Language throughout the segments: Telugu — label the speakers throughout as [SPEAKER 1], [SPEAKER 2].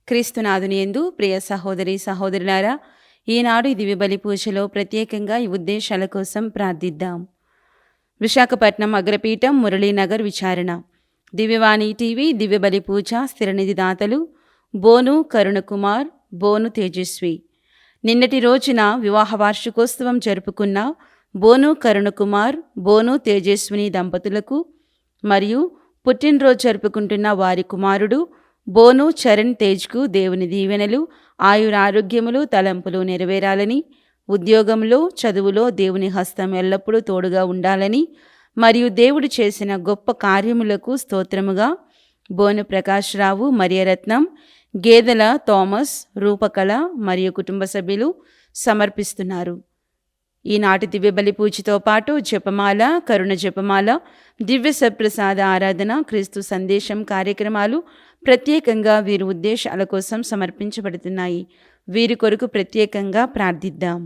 [SPEAKER 1] క్రీస్తునాథుని యందు ప్రియ సహోదరి సహోదరులారా, ఈనాడు ఈ దివ్య బలి పూజలో ప్రత్యేకంగా ఈ ఉద్దేశాల కోసం ప్రార్థిద్దాం. విశాఖపట్నం అగ్రపీఠం మురళీనగర్ విచారణ. దివ్యవాణి టీవీ దివ్య బలి పూజ స్థిరనిధి దాతలు బోను కరుణకుమార్, బోను తేజస్వి. నిన్నటి రోజున వివాహ వార్షికోత్సవం జరుపుకున్న బోను కరుణకుమార్, బోను తేజస్విని దంపతులకు మరియు పుట్టినరోజు జరుపుకుంటున్న వారి కుమారుడు బోను చరణ్ తేజ్కు దేవుని దీవెనలు, ఆయురారోగ్యములు, తలంపులు నెరవేరాలని, ఉద్యోగంలో చదువులో దేవుని హస్తం ఎల్లప్పుడూ తోడుగా ఉండాలని మరియు దేవుడు చేసిన గొప్ప కార్యములకు స్తోత్రముగా బోను ప్రకాశ్రావు, మరియరత్నం, గేదెల థామస్, రూపకళ మరియు కుటుంబ సభ్యులు సమర్పిస్తున్నారు. ఈనాటి దివ్య బలి పూజతో పాటు జపమాల, కరుణ జపమాల, దివ్య సప్రసాద ఆరాధన, క్రీస్తు సందేశం కార్యక్రమాలు ప్రత్యేకంగా వీరి ఉద్దేశాల కోసం సమర్పించబడుతున్నాయి. వీరి కొరకు ప్రత్యేకంగా ప్రార్థిద్దాం.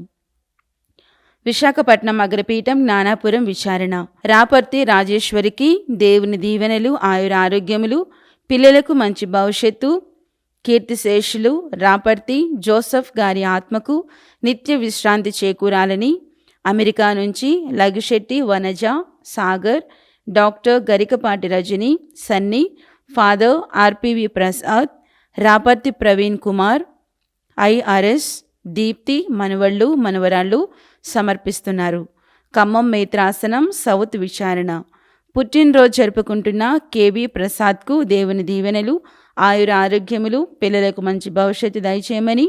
[SPEAKER 1] విశాఖపట్నం అగ్రపీఠం జ్ఞానాపురం విచారణ. రాపర్తి రాజేశ్వరికి దేవుని దీవెనలు, ఆయురారోగ్యములు, పిల్లలకు మంచి భవిష్యత్తు, కీర్తిశేషులు రాపర్తి జోసఫ్ గారి ఆత్మకు నిత్య విశ్రాంతి చేకూరాలని, అమెరికా నుంచి Laghusetti Vanaja, Sagar, doctor Garikapati Rajani, Sunny, father RPV Prasad, Raparthi Praveen Kumar, IRS, దీప్తి మనవళ్ళు మనవరాళ్ళు సమర్పిస్తున్నారు. ఖమ్మం మేత్రాసనం సౌత్ విచారణ. పుట్టినరోజు జరుపుకుంటున్న కేబీ ప్రసాద్కు దేవుని దీవెనలు, ఆయుర ఆరోగ్యములు, పిల్లలకు మంచి భవిష్యత్తు దయచేయమని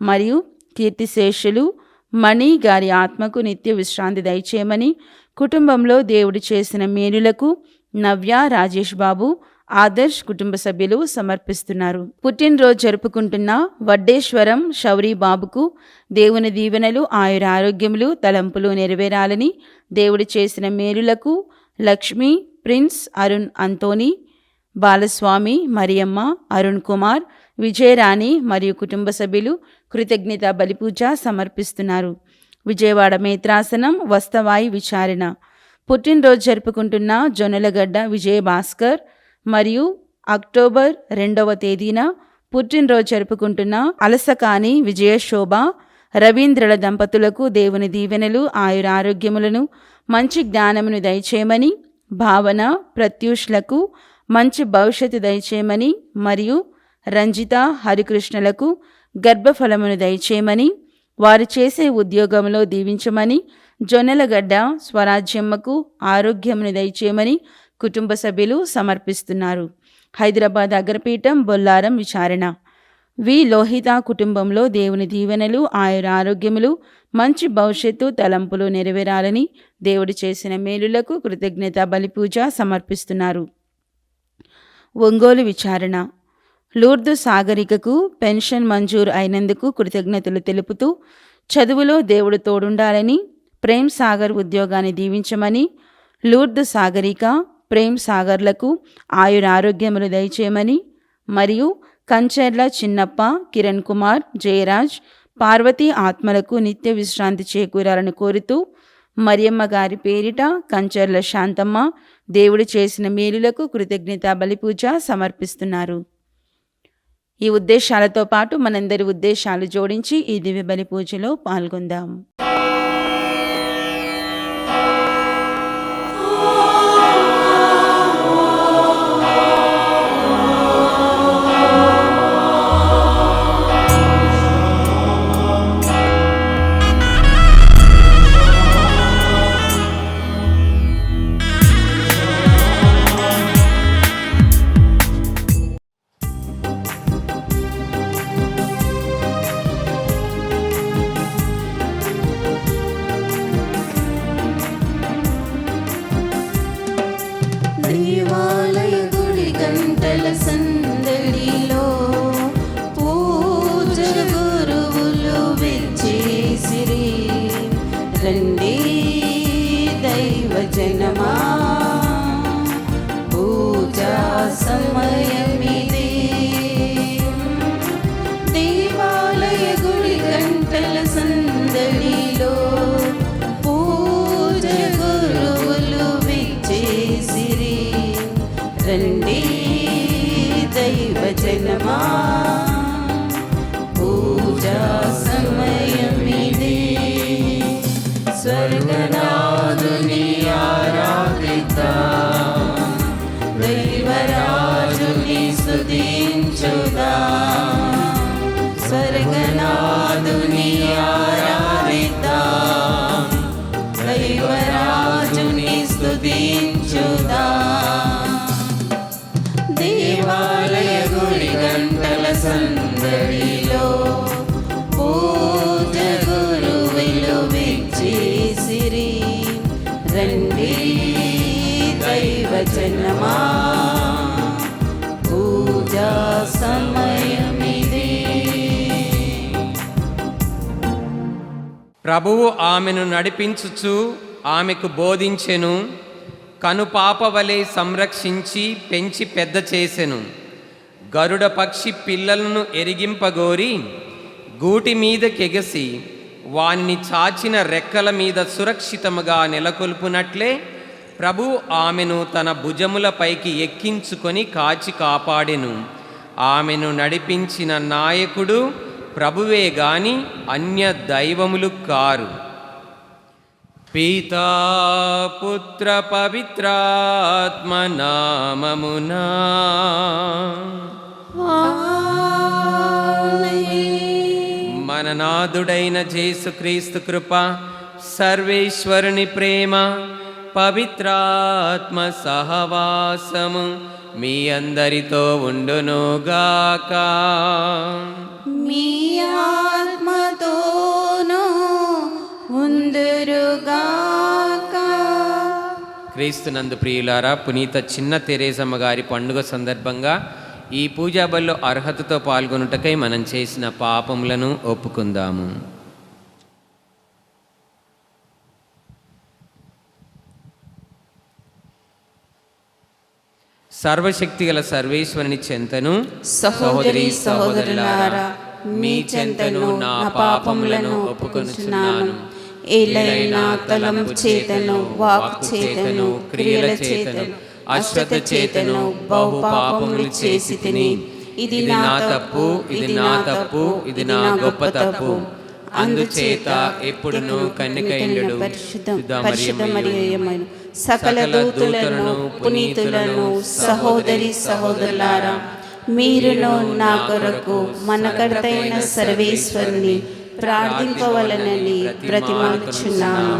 [SPEAKER 1] మరియు కీర్తిశేషులు మణి గారి ఆత్మకు నిత్య విశ్రాంతి దయచేయమని, కుటుంబంలో దేవుడు చేసిన మేలులకు నవ్య, రాజేష్ బాబు, ఆదర్శ్ కుటుంబ సభ్యులు సమర్పిస్తున్నారు. పుట్టినరోజు జరుపుకుంటున్న వడ్డేశ్వరం శౌరీ బాబుకు దేవుని దీవెనలు, ఆయుర ఆరోగ్యములు, తలంపులు నెరవేరాలని, దేవుడు చేసిన మేలులకు లక్ష్మి, ప్రిన్స్, అరుణ్ అంతోని, బాలస్వామి, మరియమ్మ, అరుణ్ కుమార్, విజయరాణి మరియు కుటుంబ సభ్యులు కృతజ్ఞత బలిపూజ సమర్పిస్తున్నారు. విజయవాడ మేత్రాసనం వస్తవాయి విచారణ. పుట్టినరోజు జరుపుకుంటున్న జొన్నలగడ్డ విజయభాస్కర్ మరియు అక్టోబర్ 2వ తేదీన పుట్టినరోజు జరుపుకుంటున్న అలసకాని విజయశోభ, రవీంద్రుల దంపతులకు దేవుని దీవెనలు, ఆయురారోగ్యములను, మంచి జ్ఞానమును దయచేయమని, భావన, ప్రత్యూష్లకు మంచి భవిష్యత్తు దయచేయమని మరియు రంజిత, హరికృష్ణలకు గర్భఫలమును దయచేయమని, వారు చేసే ఉద్యోగంలో దీవించమని, జొన్నలగడ్డ స్వరాజ్యమ్మకు ఆరోగ్యమును దయచేయమని కుటుంబ సభ్యులు సమర్పిస్తున్నారు. హైదరాబాద్ అగ్రపీఠం బొల్లారం విచారణ. వి లోహిత కుటుంబంలో దేవుని దీవెనలు, ఆయుర ఆరోగ్యములు, మంచి భవిష్యత్తు, తలంపులు నెరవేరాలని, దేవుడు చేసిన మేలులకు కృతజ్ఞత బలిపూజ సమర్పిస్తున్నారు. ఒంగోలు విచారణ. లూర్దు సాగరికకు పెన్షన్ మంజూరు అయినందుకు కృతజ్ఞతలు తెలుపుతూ, చదువులో దేవుడు తోడుండాలని, ప్రేమ్ సాగర్ ఉద్యోగాన్ని దీవించమని, లూర్దు సాగరిక, ప్రేమ్ సాగర్లకు ఆయురారోగ్యములు దయచేయమని మరియు కంచెర్ల చిన్నప్ప, కిరణ్ కుమార్, జయరాజ్, పార్వతీ ఆత్మలకు నిత్య విశ్రాంతి చేకూరాలని కోరుతూ, మరియమ్మ గారి పేరిట కంచెర్ల శాంతమ్మ దేవుడు చేసిన మేలులకు కృతజ్ఞత బలిపూజ సమర్పిస్తున్నారు. ఈ ఉద్దేశాలతో పాటు మనందరి ఉద్దేశాలు జోడించి ఈ దివ్య బలి పూజలో పాల్గొందాం.
[SPEAKER 2] దేవాలయ గుడి గంటల సందడిలో పూజ గురువులు విచ్చేసిరి. రండి దైవ జనమా, పూజా సమయమిది. దేవాలయ గుడి గంటల సందడిలో పూజ గురువులు విచ్చేసిరి. రండి దైవ జనమా, భజనమా పూజా సమయమిదే.
[SPEAKER 3] ప్రభువు ఆమెను నడిపించుచు ఆమెకు బోధించెను. కనుపాప వలె సంరక్షించి పెంచి పెద్ద చేసెను. గరుడ పక్షి పిల్లలను ఎరిగింపగోరి గూటి మీదకెగసి వానిని చాచిన రెక్కల మీద సురక్షితముగా నెలకొల్పునట్లే ప్రభు ఆమెను తన భుజములపైకి ఎక్కించుకొని కాచి కాపాడెను. ఆమెను నడిపించిన నాయకుడు ప్రభువే గాని అన్య దైవములు కారు. పితా పుత్ర పవిత్రాత్మ నామమునా మన నాథుడైన యేసుక్రీస్తు కృప, సర్వేశ్వరుని ప్రేమ, పవిత్రాత్మ సహవాసము మీ అందరితో ఉండునుగాక.
[SPEAKER 2] మీ ఆత్మతోనూ ఉందురుగాక.
[SPEAKER 3] క్రీస్తునందు ప్రియులారా, పునీత చిన్న తెరేసమ్మ గారి పండుగ సందర్భంగా ఈ పూజా బలిలో అర్హతతో పాల్గొనుటకై మనం చేసిన పాపములను ఒప్పుకుందాము. సర్వశక్తిగల సర్వేశ్వరుని చెంతను
[SPEAKER 2] సహోదరి సహోదరులారా, మీ చెంతను నా పాపములను ఒప్పుకొనుచున్నాను. ఏలైనా తలంపు చేతను, వాక్ చేతను, క్రియల చేతను, అశ్రద్ధ చేతను బహు పాపములు చేసి తిని, ఇది నా తప్పు, ఇది నా తప్పు, ఇది నా గొప్ప తప్పు. అందుచేత ఎప్పుడును కన్నికైండు పరిశుద్ధ మరియమ్మను, సకల దూతలను, పునీతులను, సహోదరి సహోదరులారా, మీరును నా కొరకు మనకర్తైన సర్వేశ్వరుని ప్రార్థింపవలనని బ్రతిమాలుచున్నాను.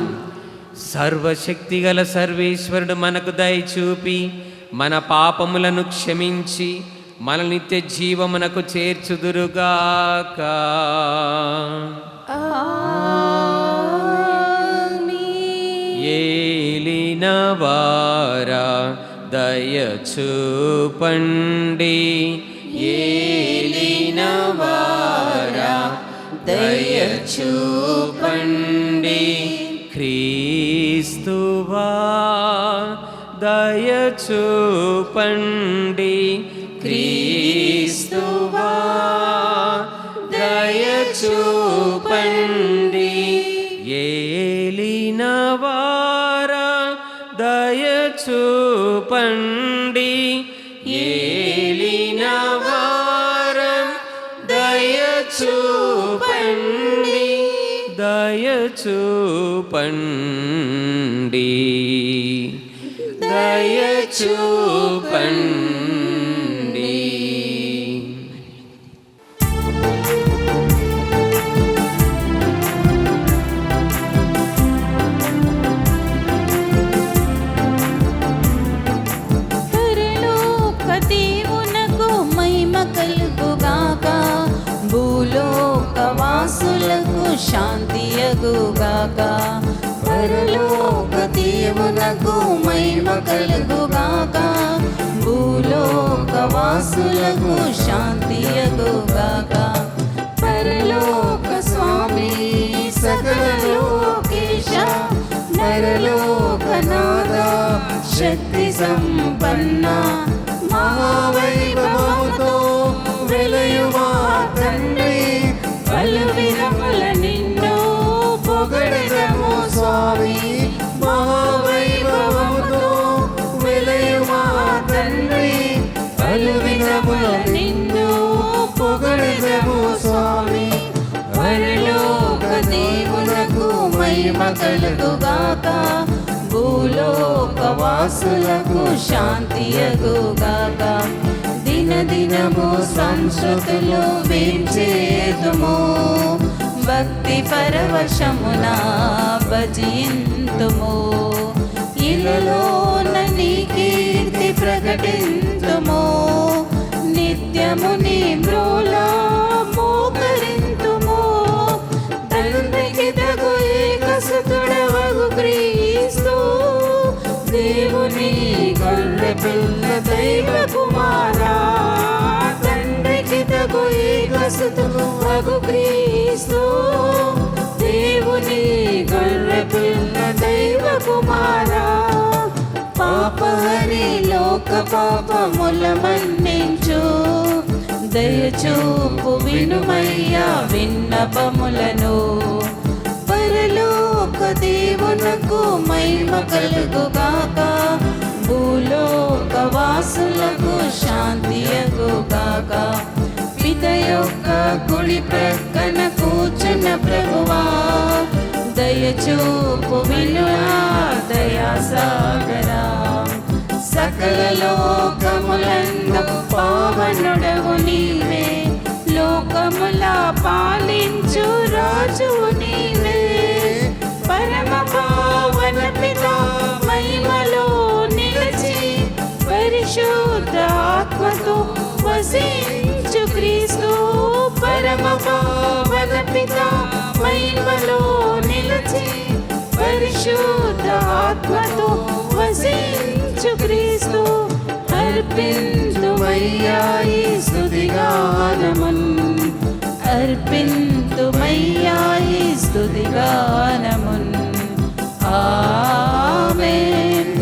[SPEAKER 3] సర్వశక్తిగల సర్వేశ్వరుడు మనకు దయచూపి మన పాపములను క్షమించి మన నిత్య జీవమునకు చేర్చుదురుగాక. ఏలినవారా దయచూపండి, ఏలినవారా దయచూపండి. క్రీస్తువా దయచూపండి, క్రీస్తువా దయచూపండి. ఏలినవారా దయచూపండి, ఏలినవారా దయచూపండి, దయచూపండి, దయచూపండి.
[SPEAKER 2] పరలోక దేవునకు మహిమ కలుగుగాక, భూలోక వాసులకు శాంతియగుగాక. పరలోక దేవునకు మహిమ కలుగుగాక, భూలోక వాసులకు శాంతియగుగాక. పరలోక స్వామి సకల లోకేశ, పరలోకనాథ శక్తి సంపన్న, మహావైభవముతో వెలయుమా తండ్రి, పలు విధముల నిన్ను పొగడెదము స్వామి. మహావైభవముతో వెలయుమా తండ్రి, పలు విధముల నిన్ను పొగడెదము స్వామి. పరలోక దేవునకు మహిమ కలుగుగాక, భూలోక వాసులకు శాంతియగుగాక. దినదినము సంస్కృతులు వేంచేతుము, భక్తి పరవశమున భజింతుము. ఇలలోన నీ కీర్తి ప్రకటింతుము, నిత్యము నీ మ్రోలా మోకరింతుము. తండ్రికి తగు ఏకసుతుడవగు క్రీస్తు, దేవుని గొల్ల గొర్రె పిల్ల దైవ కుమారా, తండ్రికి తగు ఏకసుతుడు వగు క్రీస్తు, దేవుని గొర్రె పిల్ల దైవ కుమారా, పాపహరి లోక పాపముల మన్నించు, దయచూపు వినుమయ్యా విన్నపములను, పరలోక దేవునకు మహిమ కలుగుగాక, భూలోక వాసులకు శాంతియగుగాక. పిత యొక్క కుడి ప్రక్కన కూర్చున్న ప్రభువా, దయచూపు వినుమా దయాసాగరా, సకల లోకములందు పావనుడవు నీవే, లోకముల పాలించు రాజువు నీవే, పరమ పావన పిత మహిమలో నిలిచి పరిశుద్ధ ఆత్మతో వసించు క్రీస్తు, పరమ పావన పిత మహిమలో నిలిచి పరిశుద్ధ ఆత్మతో వసించు క్రీస్తు, అర్పింతుమయ్యా ఈ స్తుతిగానమున్, అర్పింతుమయ్యా ఈ స్తుతిగానమున్. ఆమేన్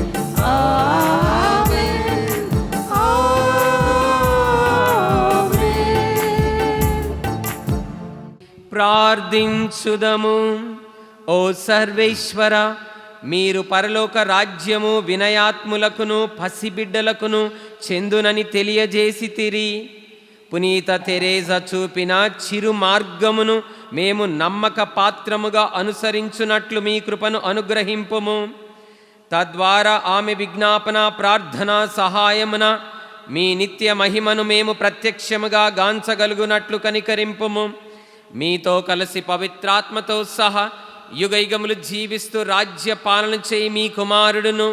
[SPEAKER 2] ఆమేన్ ఆమేన్.
[SPEAKER 3] ప్రార్థించుదము. ఓ సర్వేశ్వర, మీరు పరలోక రాజ్యము వినయాత్ములకును పసిబిడ్డలకును చెందునని తెలియజేసితిరి. పునీత తెరేజా చూపిన చిరు మార్గమును మేము నమ్మక పాత్రముగా అనుసరించున్నట్లు మీ కృపను అనుగ్రహింపుము. తద్వారా ఆమె విజ్ఞాపన ప్రార్థన సహాయమున మీ నిత్య మహిమను మేము ప్రత్యక్షముగా గాంచగలుగునట్లు కనికరింపుము. మీతో కలిసి పవిత్రాత్మతో సహా యుగయుగములు జీవిస్తూ రాజ్య పాలన చేయి మీ కుమారుడును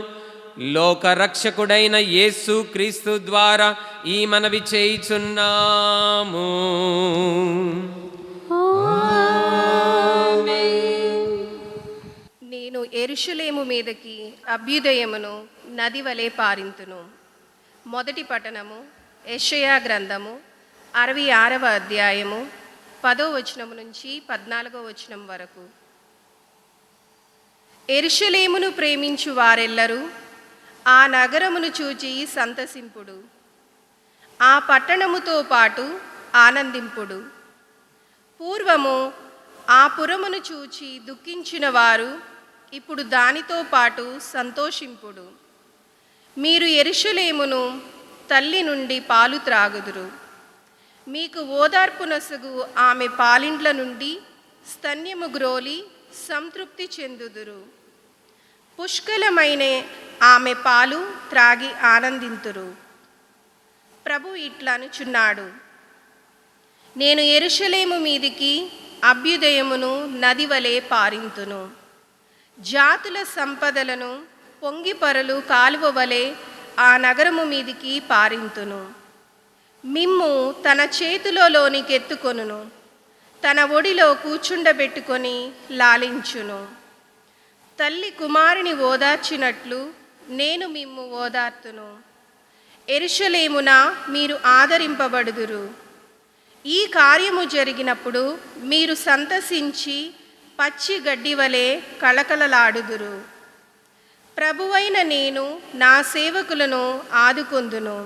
[SPEAKER 3] లోకరక్షకుడైన యేసు క్రీస్తు ద్వారా ఈ మనవి చేయుచున్నాము.
[SPEAKER 4] నేను యెరూషలేము మీదకి అభ్యుదయమును నది వలె పారింతును. మొదటి పఠనము యెషయా గ్రంథము 66వ అధ్యాయము 10వ వచనము నుంచి 14వ వచనం వరకు. యెరూషలేమును ప్రేమించు వారెల్లరూ ఆ నగరమును చూచి సంతసింపుడు, ఆ పట్టణముతో పాటు ఆనందింపుడు. పూర్వము ఆ పురమును చూచి దుఃఖించిన వారు ఇప్పుడు దానితో పాటు సంతోషింపుడు. మీరు యెరూషలేమును తల్లి నుండి పాలు త్రాగుదురు, మీకు ఓదార్పునసగు ఆమె పాలిండ్ల నుండి స్తన్యము గ్రోలి సంతృప్తి చెందుదురు. పుష్కలమైన ఆమె పాలు త్రాగి ఆనందింతురు. ప్రభు ఇట్లనుచున్నాడు, నేను యెరూషలేము మీదికి అభ్యుదయమును నది వలె పారింతును. జాతుల సంపదలను పొంగిపరలు కాలువ వలె ఆ నగరము మీదికి పారింతును. మిమ్ము తన చేతిలోనికెత్తుకొనును, తన ఒడిలో కూర్చుండబెట్టుకొని లాలించును. తల్లి కుమారుని ఓదార్చినట్లు నేను మిమ్ము ఓదార్తును. యెరూషలేమున మీరు ఆదరింపబడుదురు. ఈ కార్యము జరిగినప్పుడు మీరు సంతసించి పచ్చి గడ్డి వలె కళకళలాడుదురు. ప్రభువైన నేను నా సేవకులను ఆదుకొందును.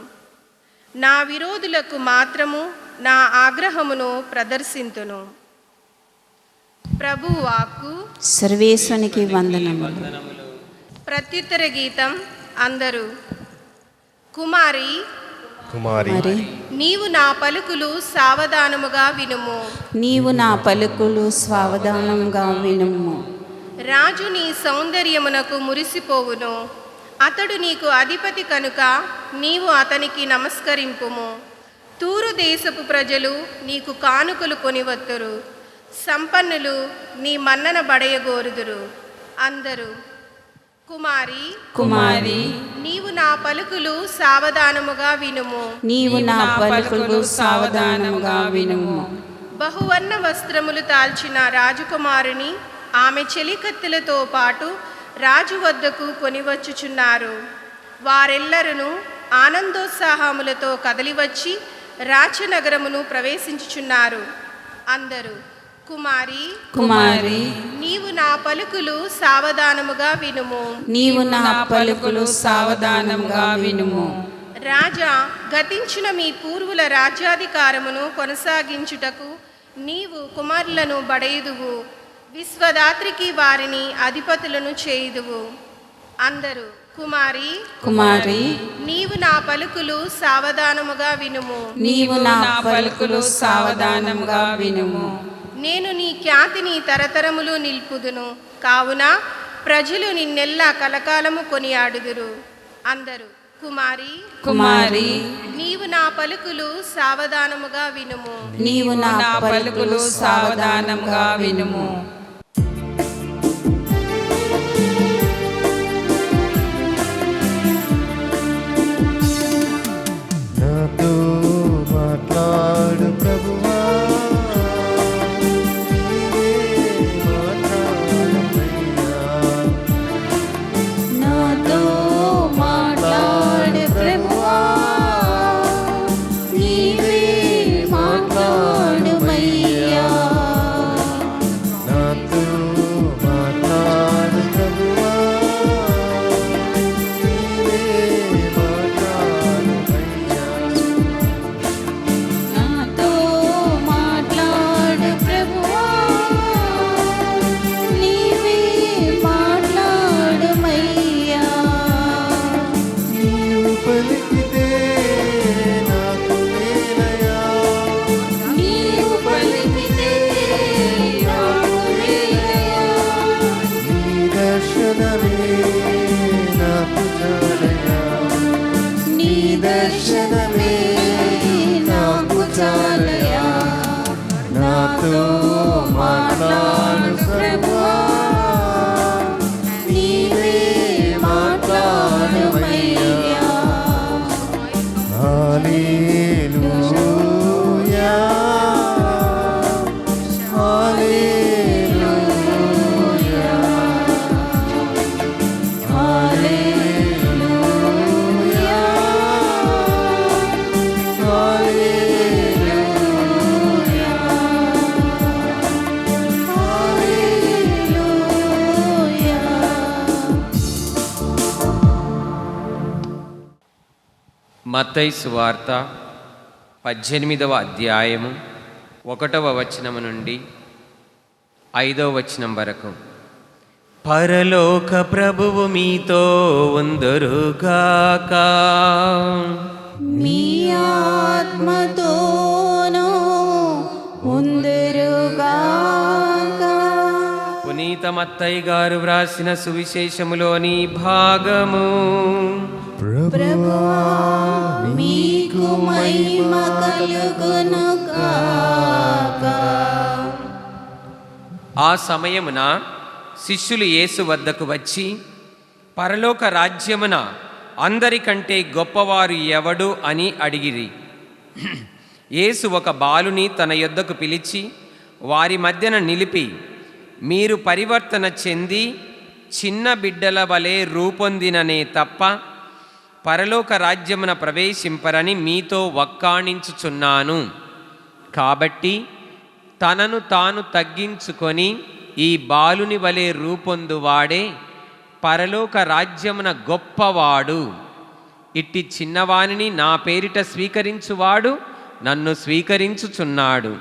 [SPEAKER 4] నా విరోధులకు మాత్రము నా ఆగ్రహమును ప్రదర్శింతును. ప్రభు వాక్కు.
[SPEAKER 1] సర్వేశ్వనికి వందనములు.
[SPEAKER 4] ప్రత్యుత్తర గీతం. అందరూ కుమారి
[SPEAKER 1] కుమారి
[SPEAKER 4] నీవు నా పలుకులు సావధానముగా వినుము,
[SPEAKER 1] నీవు నా పలుకులు సావధానంగా వినుము.
[SPEAKER 4] రాజు నీ సౌందర్యమునకు మురిసిపోవును, అతడు నీకు అధిపతి కనుక నీవు అతనికి నమస్కరింపుము. తూరు దేశపు ప్రజలు నీకు కానుకలు కొనివత్తురు, సంపన్నులు నీ మన్నన బడయగోరుదురు. అందరూ కుమారి
[SPEAKER 1] కుమారి
[SPEAKER 4] నీవు నా పలుకులు సావధానముగా వినుము,
[SPEAKER 1] నీవు నా పలుకులు సావధానముగా వినుము.
[SPEAKER 4] బహువర్ణ వస్త్రములు తాల్చిన రాజకుమారుని ఆమె చెలికత్తెలతో పాటు రాజు వద్దకు కొనివచ్చుచున్నారు. వారెల్లరూ ఆనందోత్సాహములతో కదలివచ్చి రాచనగరమును ప్రవేశించుచున్నారు. అందరూ కుమారి
[SPEAKER 2] కుమారి
[SPEAKER 4] నీవు నా పలుకులు సావధానముగా వినుము.
[SPEAKER 2] నీవు నా పలుకులు సావధానముగా వినుము.
[SPEAKER 4] రాజా, గతించిన మీ పూర్వుల రాజ్యాధికారమును కొనసాగించుటకు నీవు కుమారులను బడయుదువు. విశ్వదాత్రికి వారిని అధిపతులను చేయుదువు. అందరూ కుమారి
[SPEAKER 2] కుమారి
[SPEAKER 4] నీవు నా పలుకులు సావధానముగా వినుము.
[SPEAKER 2] నీవు నా పలుకులు సావధానముగా వినుము.
[SPEAKER 4] నేను నీ ఖ్యాతిని తరతరములు నిల్పుదును. కావున ప్రజలు నిన్నెల్లా కలకాలము కొనియాడుదురు. అందరూ కుమారి
[SPEAKER 2] కుమారి
[SPEAKER 4] నీవు నా పలుకులు సావధానముగా వినుము.
[SPEAKER 2] నీవు నా పలుకులు సావధానముగా వినుము.
[SPEAKER 5] నాతో మాట్లాడు ప్రభువా, నీవే మాట్లాడమయ్యా.
[SPEAKER 2] నాతో మాట్లాడు ప్రభువా, నీవే మాట్లాడుమయ్యా.
[SPEAKER 5] నాతో మాట్లాడు ప్రభువా, నీవే మాట్లాడమయ్యా.
[SPEAKER 2] నాతో మాట్లాడు ప్రభువా, నీవే మాట్లాడుమయ్యా.
[SPEAKER 5] నీవు పలికితే నాకు మేలయా,
[SPEAKER 2] నీవు పలికితే నాకు మేలయా.
[SPEAKER 5] నీ దర్శనమే నాకు చాలయా,
[SPEAKER 2] నీ దర్శనమే నాకు చాలయా.
[SPEAKER 5] నాతో మాట్లాడు ప్రభువా,
[SPEAKER 2] నీవే మాట్లాడుమయ్యా.
[SPEAKER 5] హల్లెలూయా, హల్లెలూయా, హల్లెలూయా, హల్లెలూయా, హల్లెలూయా.
[SPEAKER 3] మత్తయి సువార్త 18వ అధ్యాయము 1వ వచనము నుండి 5వ వచనం వరకు. పరలోక ప్రభువు మీతో ఉందురుగాక.
[SPEAKER 2] మీ ఆత్మతోనూ ఉందురుగాక.
[SPEAKER 3] పునీత మత్తయి గారు వ్రాసిన సువిశేషములోని భాగము.
[SPEAKER 2] ప్రభువా, మీకు మహిమ కలుగునుగాక.
[SPEAKER 3] ఆ సమయమున శిష్యులు యేసు వద్దకు వచ్చి, పరలోక రాజ్యమున అందరికంటే గొప్పవారు ఎవడు అని అడిగిరి. యేసు ఒక బాలుని తన యొద్దకు పిలిచి వారి మధ్యన నిలిపి, మీరు పరివర్తన చెంది చిన్న బిడ్డల వలె రూపొందిననే తప్ప పరలోక రాజ్యమున ప్రవేశింపరని మీతో వక్కాణించుచున్నాను. కాబట్టి తనను తాను తగ్గించుకొని ఈ బాలుని వలె రూపొందువాడే పరలోక రాజ్యమున గొప్పవాడు. ఇట్టి చిన్నవానిని నా పేరిట స్వీకరించువాడు నన్ను స్వీకరించుచున్నాడు.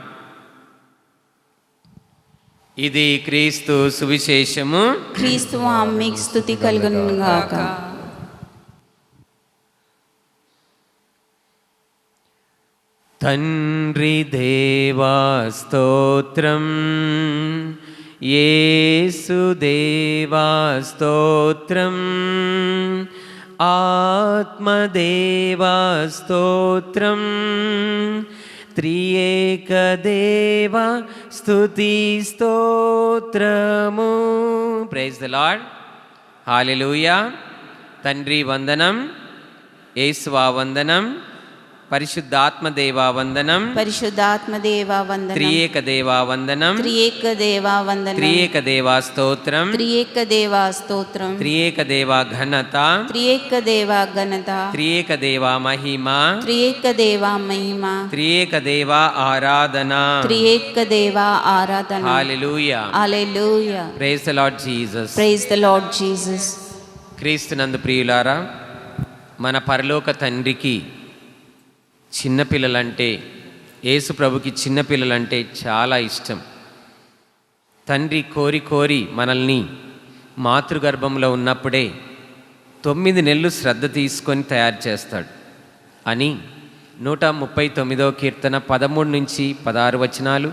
[SPEAKER 3] ఇది క్రీస్తు సువిశేషము.
[SPEAKER 2] క్రీస్తువా, మీకు స్తుతి కలుగునుగాక.
[SPEAKER 3] తండ్రి దేవా స్తోత్రం, యేసు దేవా స్తోత్రం, ఆత్మదేవా స్తోత్రం, త్రియేక దేవ స్తుతి స్తోత్రము. Praise the Lord. హల్లెలూయా. తండ్రి వందనం, యేసువా వందనం, పరిశుద్ధాత్మ దేవా వందనం,
[SPEAKER 2] పరిశుద్ధాత్మ దేవా వందనం,
[SPEAKER 3] త్రియేక దేవా వందనం,
[SPEAKER 2] త్రియేక దేవా వందనం,
[SPEAKER 3] త్రియేక దేవా స్తోత్రం,
[SPEAKER 2] త్రియేక దేవా స్తోత్రం,
[SPEAKER 3] త్రియేక దేవా ఘనత,
[SPEAKER 2] త్రియేక దేవా ఘనత,
[SPEAKER 3] త్రియేక దేవా మహిమ,
[SPEAKER 2] త్రియేక దేవా మహిమ,
[SPEAKER 3] త్రియేక దేవా ఆరాధన.
[SPEAKER 2] త్రియేక దేవా ఆరాధన.
[SPEAKER 3] Hallelujah.
[SPEAKER 2] Hallelujah.
[SPEAKER 3] Praise the Lord Jesus.
[SPEAKER 2] Praise the Lord Jesus.
[SPEAKER 3] క్రీస్తునందు ప్రియులారా, మన పరలోక తండ్రికి చిన్నపిల్లలంటే, యేసు ప్రభుకి చిన్నపిల్లలంటే చాలా ఇష్టం. తండ్రి కోరి కోరి మనల్ని మాతృగర్భంలో ఉన్నప్పుడే 9 నెలలు శ్రద్ధ తీసుకొని తయారు చేస్తాడు అని 139వ కీర్తన 13 నుంచి 16 వచనాలు,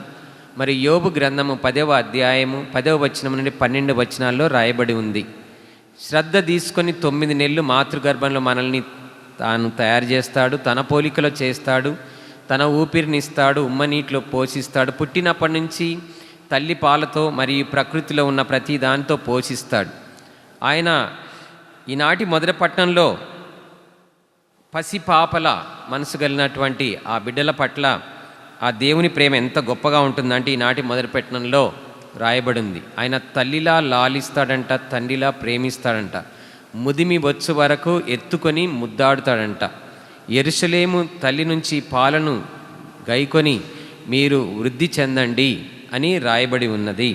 [SPEAKER 3] మరి యోబు గ్రంథము 10వ అధ్యాయము 10వ వచనం నుండి 12 వచనాల్లో రాయబడి ఉంది. శ్రద్ధ తీసుకొని 9 నెలలు మాతృగర్భంలో మనల్ని తాను తయారు చేస్తాడు, తన పోలికలో చేస్తాడు, తన ఊపిరినిస్తాడు, ఉమ్మ నీటిలో పోషిస్తాడు. పుట్టినప్పటి నుంచి తల్లి పాలతో మరియు ప్రకృతిలో ఉన్న ప్రతి దానితో పోషిస్తాడు. ఆయన ఈనాటి మొదటి పట్టణంలో పసిపాపల మనసు కలిగినటువంటి ఆ బిడ్డల పట్ల ఆ దేవుని ప్రేమ ఎంత గొప్పగా ఉంటుందంటే ఈనాటి మొదటి పట్టణంలో రాయబడి ఉంది. ఆయన తల్లిలా లాలిస్తాడంట, తండ్రిలా ప్రేమిస్తాడంట, ముదిమి వచ్చు వరకు ఎత్తుకొని ముద్దాడుతాడంట. యెరూషలేము తల్లి నుంచి పాలను గైకొని మీరు వృద్ధి చెందండి అని రాయబడి ఉన్నది.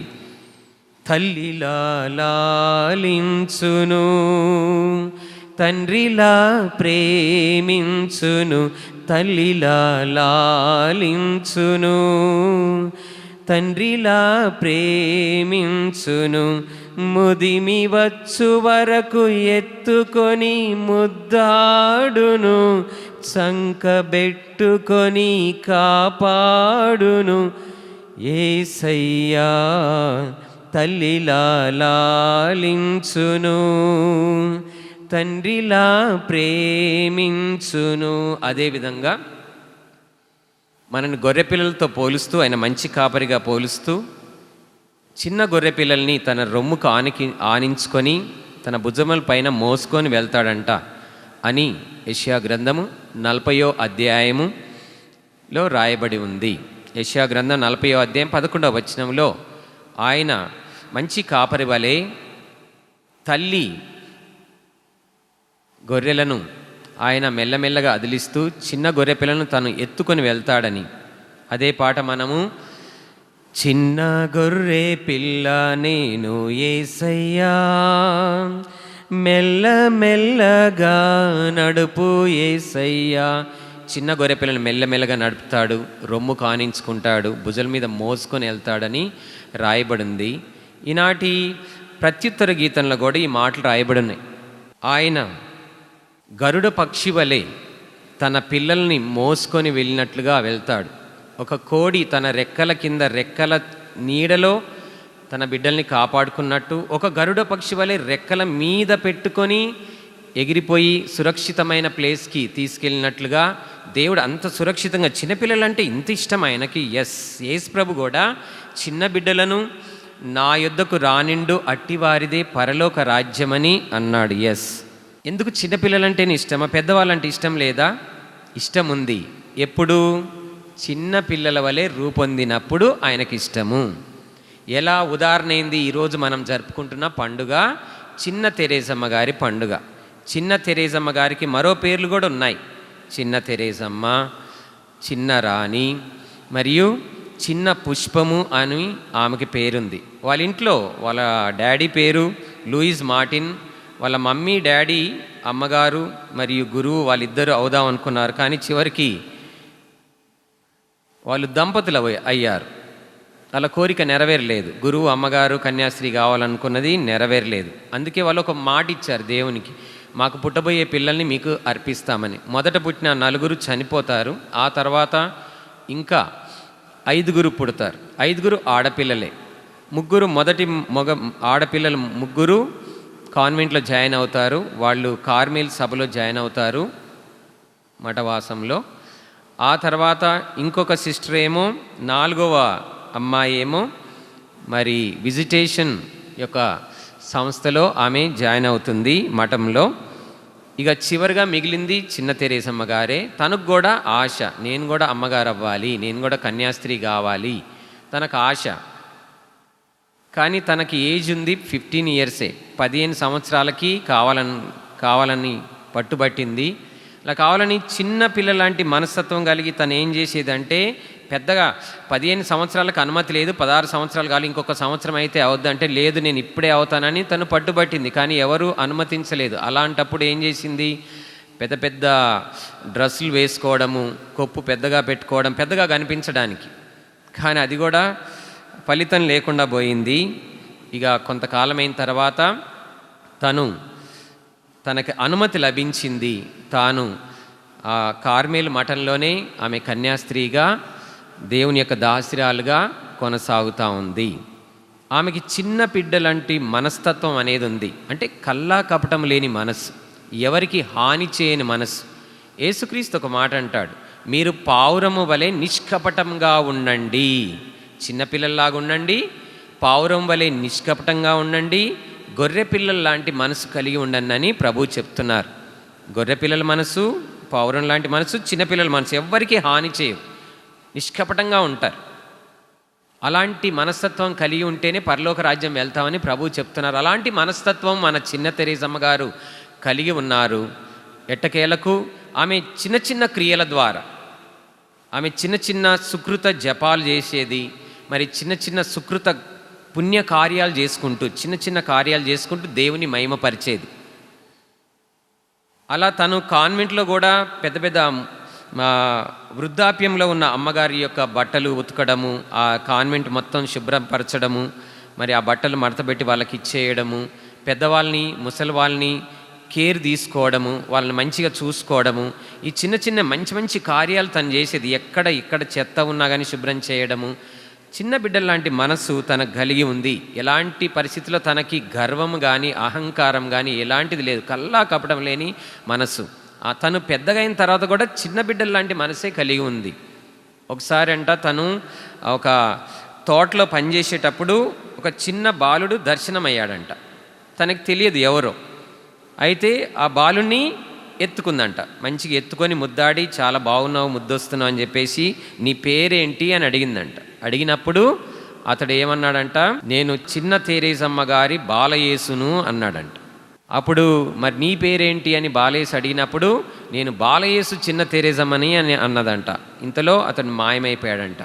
[SPEAKER 3] తల్లిలా లాలించును, తండ్రిలా ప్రేమించును, తల్లిలా లాలించును, తండ్రిలా ప్రేమించును, ముదిమి వచ్చు వరకు ఎత్తుకొని ముద్దాడును, చంకబెట్టుకొని కాపాడును. యేసయ్యా తల్లిలా లాలించును, తండ్రిలా ప్రేమించును. అదేవిధంగా మనని గొర్రెపిల్లలతో పోలుస్తూ, ఆయన మంచి కాపరిగా పోలుస్తూ, చిన్న గొర్రెపిల్లల్ని తన రొమ్ముకు ఆనించుకొని తన భుజముల పైన మోసుకొని వెళ్తాడంట అని యెషయా గ్రంథము 40వ అధ్యాయములో రాయబడి ఉంది. యెషయా గ్రంథం 40వ అధ్యాయం 11వ వచనంలో ఆయన మంచి కాపరి వలె తల్లి గొర్రెలను ఆయన మెల్లమెల్లగా అదిలిస్తూ చిన్న గొర్రె పిల్లను తను ఎత్తుకొని వెళ్తాడని అదే పాట మనము చిన్న గొర్రె పిల్ల నేను యేసయ్యా మెల్లమెల్లగా నడుపు యేసయ్యా. చిన్న గొర్రె పిల్లను మెల్లమెల్లగా నడుపుతాడు, రొమ్ము కానించుకుంటాడు, భుజల మీద మోసుకొని వెళ్తాడని రాయబడింది. ఈనాటి ప్రత్యుత్తర గీతంలో కూడా ఈ మాటలు రాయబడి ఉన్నాయి. ఆయన గరుడ పక్షి వలె తన పిల్లల్ని మోసుకొని వెళ్ళినట్లుగా వెళ్తాడు. ఒక కోడి తన రెక్కల కింద రెక్కల నీడలో తన బిడ్డల్ని కాపాడుకున్నట్టు ఒక గరుడ పక్షి వలె రెక్కల మీద పెట్టుకొని ఎగిరిపోయి సురక్షితమైన ప్లేస్కి తీసుకెళ్ళినట్లుగా దేవుడు అంత సురక్షితంగా, చిన్నపిల్లలంటే ఇంత ఇష్టం ఆయనకి. యేసు ప్రభు కూడా చిన్న బిడ్డలను నా యొద్దకు రానిండు అట్టివారిదే పరలోక రాజ్యమని అన్నాడు. ఎందుకు చిన్నపిల్లలంటేనే ఇష్టమా, పెద్దవాళ్ళంటే ఇష్టం లేదా? ఇష్టం ఉంది. ఎప్పుడు? చిన్న పిల్లల వలె రూపొందినప్పుడు ఆయనకి ఇష్టము. ఎలా? ఉదాహరణ ఏంది? ఈరోజు మనం జరుపుకుంటున్న పండుగ చిన్న తెరేసమ్మ గారి పండుగ. చిన్న తెరేసమ్మ గారికి మరో పేర్లు కూడా ఉన్నాయి. చిన్న తెరేసమ్మ, చిన్న రాణి మరియు చిన్న పుష్పము అని ఆమెకి పేరుంది. వాళ్ళ ఇంట్లో వాళ్ళ డాడీ పేరు లూయిస్ మార్టిన్, వాళ్ళ మమ్మీ డాడీ అమ్మగారు మరియు గురువు వాళ్ళిద్దరూ అవుదాం అనుకున్నారు. కానీ చివరికి వాళ్ళు దంపతులు అయ్యారు. వాళ్ళ కోరిక నెరవేరలేదు. గురువు అమ్మగారు కన్యాస్త్రీ కావాలనుకున్నది నెరవేరలేదు. అందుకే వాళ్ళు ఒక మాట ఇచ్చారు దేవునికి, మాకు పుట్టబోయే పిల్లల్ని మీకు అర్పిస్తామని. మొదట పుట్టిన 4 చనిపోతారు. ఆ తర్వాత ఇంకా 5 పుడతారు. 5 ఆడపిల్లలే. 3 మొదటి ఆడపిల్లలు 3 కాన్వెంట్లో జాయిన్ అవుతారు. వాళ్ళు కార్మెల్ సభలో జాయిన్ అవుతారు మఠవాసంలో. ఆ తర్వాత ఇంకొక సిస్టర్ ఏమో 4వ అమ్మాయి ఏమో మరి విజిటేషన్ యొక్క సంస్థలో ఆమె జాయిన్ అవుతుంది మఠంలో. ఇక చివరిగా మిగిలింది చిన్న తెరేసమ్మ గారే. తనకు కూడా ఆశ, నేను కూడా అమ్మగారు అవ్వాలి, నేను కూడా కన్యాస్త్రీ కావాలి, తనకు ఆశ. కానీ తనకి ఏజ్ ఉంది 15 ఇయర్సే, 15 సంవత్సరాలకి కావాలని పట్టుబట్టింది. అలా కావాలని చిన్న పిల్లలాంటి మనస్తత్వం కలిగి తను ఏం చేసేదంటే, పెద్దగా 15 సంవత్సరాలకు అనుమతి లేదు, 16 సంవత్సరాలు కావాలి, ఇంకొక సంవత్సరం అయితే అవద్దంటే, లేదు నేను ఇప్పుడే అవుతానని తను పట్టుబట్టింది. కానీ ఎవరు అనుమతించలేదు. అలాంటప్పుడు ఏం చేసింది, పెద్ద పెద్ద డ్రెస్సులు వేసుకోవడము, కొప్పు పెద్దగా పెట్టుకోవడం, పెద్దగా కనిపించడానికి. కానీ అది కూడా ఫలితం లేకుండా పోయింది. ఇక కొంతకాలమైన తర్వాత తనకి అనుమతి లభించింది. తాను ఆ కార్మేలు మఠంలోనే ఆమె కన్యాస్త్రీగా, దేవుని యొక్క దాసిరాలుగా కొనసాగుతూ ఉంది. ఆమెకి చిన్న బిడ్డలాంటి మనస్తత్వం అనేది ఉంది. అంటే కల్లా కపటం లేని మనస్సు, ఎవరికి హాని చేయని మనస్సు. యేసుక్రీస్తు ఒక మాట అంటాడు, మీరు పావురము వలె నిష్కపటంగా ఉండండి. చిన్నపిల్లల్లాగా ఉండండి, పావురం వలె నిష్కపటంగా ఉండండి, గొర్రె పిల్లల లాంటి మనసు కలిగి ఉండండి అని ప్రభు చెప్తున్నారు. గొర్రె పిల్లల మనసు, పావురం లాంటి మనసు, చిన్నపిల్లల మనసు ఎవ్వరికీ హాని చేయవు, నిష్కపటంగా ఉంటారు. అలాంటి మనస్తత్వం కలిగి ఉంటేనే పరలోక రాజ్యం వెళ్తామని ప్రభు చెప్తున్నారు. అలాంటి మనస్తత్వం మన చిన్న తెరేసమ్మ గారు కలిగి ఉన్నారు. ఎట్టకేలకు ఆమె చిన్న చిన్న క్రియల ద్వారా, ఆమె చిన్న చిన్న సుకృత జపాలు చేసేది, మరి చిన్న చిన్న సుకృత పుణ్య కార్యాలు చేసుకుంటూ, చిన్న చిన్న కార్యాలు చేసుకుంటూ దేవుని మహిమపరిచేది. అలా తను కాన్వెంట్లో కూడా పెద్ద పెద్ద వృద్ధాప్యంలో ఉన్న అమ్మగారి యొక్క బట్టలు ఉతకడము, ఆ కాన్వెంట్ మొత్తం శుభ్రపరచడము, మరి ఆ బట్టలు మడతపెట్టి వాళ్ళకి ఇచ్చేయడము, పెద్దవాళ్ళని ముసలి వాళ్ళని కేర్ తీసుకోవడము, వాళ్ళని మంచిగా చూసుకోవడము, ఈ చిన్న చిన్న మంచి మంచి కార్యాలు తను చేసేది. ఇక్కడ చెత్త ఉన్నా కానీ శుభ్రం చేయడము. చిన్న బిడ్డల మనసు తనకు కలిగి ఉంది. ఎలాంటి పరిస్థితుల్లో తనకి గర్వం కానీ అహంకారం కానీ ఎలాంటిది లేదు, కల్లా కపటం లేని మనసు. తను పెద్దగా అయిన తర్వాత కూడా చిన్న బిడ్డల లాంటి మనసే కలిగి ఉంది. ఒకసారి తను ఒక తోటలో పనిచేసేటప్పుడు ఒక చిన్న బాలుడు దర్శనమయ్యాడంట. తనకి తెలియదు ఎవరో. అయితే ఆ బాలుని ఎత్తుకుందంట, మంచిగా ఎత్తుకొని ముద్దాడి, చాలా బాగున్నావు, ముద్దొస్తున్నావు అని చెప్పేసి, నీ పేరేంటి అని అడిగిందంట. అడిగినప్పుడు అతడు ఏమన్నాడంట, నేను చిన్న తెరేసమ్మ గారి బాలయేసును అన్నాడంట. అప్పుడు మరి నీ పేరేంటి అని బాలయేసు అడిగినప్పుడు, నేను బాలయేసు చిన్న తెరేసమ్మని అని అన్నదంట. ఇంతలో అతను మాయమైపోయాడంట.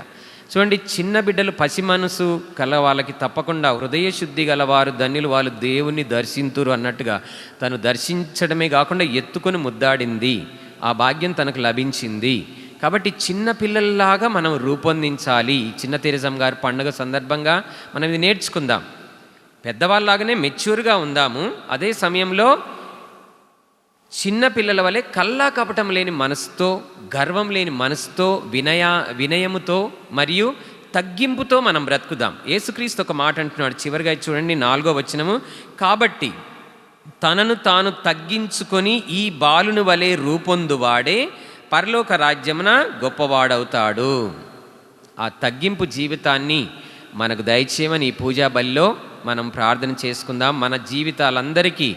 [SPEAKER 3] చూడండి, చిన్న బిడ్డలు పసి మనసు కల వాళ్ళకి తప్పకుండా హృదయ శుద్ధి గలవారు ధన్యులు, వాళ్ళు దేవుణ్ణి దర్శింతురు అన్నట్టుగా తను దర్శించడమే కాకుండా ఎత్తుకొని ముద్దాడింది. ఆ భాగ్యం తనకు లభించింది. కాబట్టి చిన్న పిల్లల్లాగా మనం రూపొందించాలి. చిన్న తెరేసమ్మ గారి పండుగ సందర్భంగా మనం ఇది నేర్చుకుందాం. పెద్దవాళ్ళలాగానే మెచ్యూర్గా ఉందాము. అదే సమయంలో చిన్న పిల్లల వలె కల్లా కపటం లేని మనసుతో, గర్వం లేని మనసుతో, వినయముతో మరియు తగ్గింపుతో మనం బ్రతుకుదాం. యేసుక్రీస్తు ఒక మాట అంటున్నాడు, చివరిగా చూడండి 4వ వచనము, కాబట్టి తనను తాను తగ్గించుకొని ఈ బాలుని వలె రూపొందువాడే పరలోక రాజ్యమున గొప్పవాడవుతాడు. ఆ తగ్గింపు జీవితాన్ని మనకు దయచేయమని ఈ పూజా బలిలో మనం ప్రార్థన చేసుకుందాం. మన జీవితాలందరికీ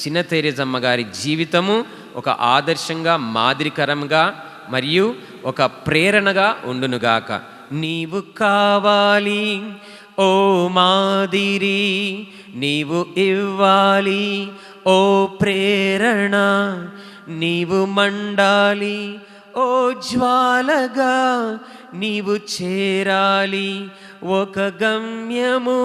[SPEAKER 3] చిన్న తెరేసమ్మ గారి జీవితము ఒక ఆదర్శంగా, మాదిరికరంగా మరియు ఒక ప్రేరణగా ఉండునుగాక. నీవు కావాలి ఓ మాదిరి, నీవు ఇవ్వాలి ఓ ప్రేరణ, నీవు మండాలి ఓ జ్వాలగా, నీవు చేరాలి ఒక గమ్యము.